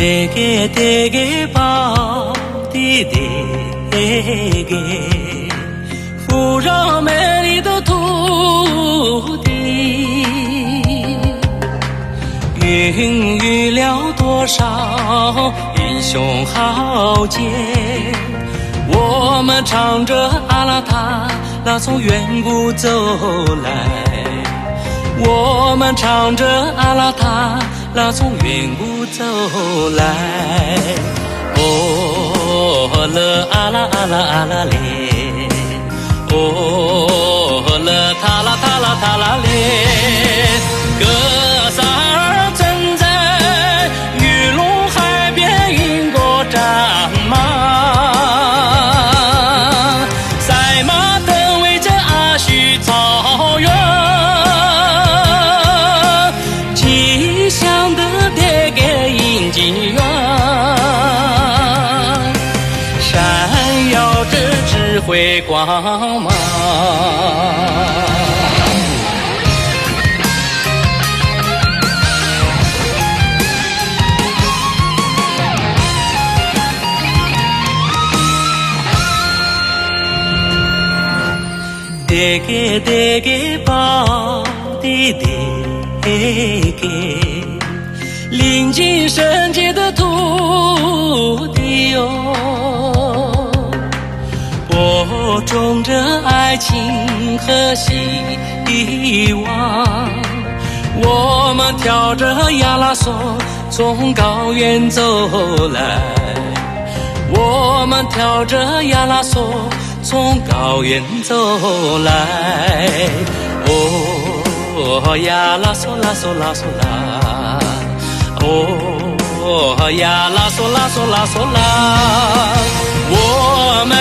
대게 대게 바디 대게富饶美丽的土地，孕育了多少英雄豪杰。我们唱着阿拉塔拉从远古走来，我们唱着阿拉塔拉从远古走来。哦了阿拉阿拉阿拉嘞，哦了塔拉塔拉塔拉嘞，格萨尔正在玉龙海边迎过战马，赛马灯围着阿须草原，吉祥的爹给迎进园，闪耀着智慧光芒。대게 대게 바디 대게临近圣洁的土地哦，播种着爱情和希望。我们跳着亚拉索从高原走来，我们跳着亚拉索从高原走来。哦呀啦嗦啦嗦啦嗦啦，哦呀啦嗦啦嗦啦嗦啦，我们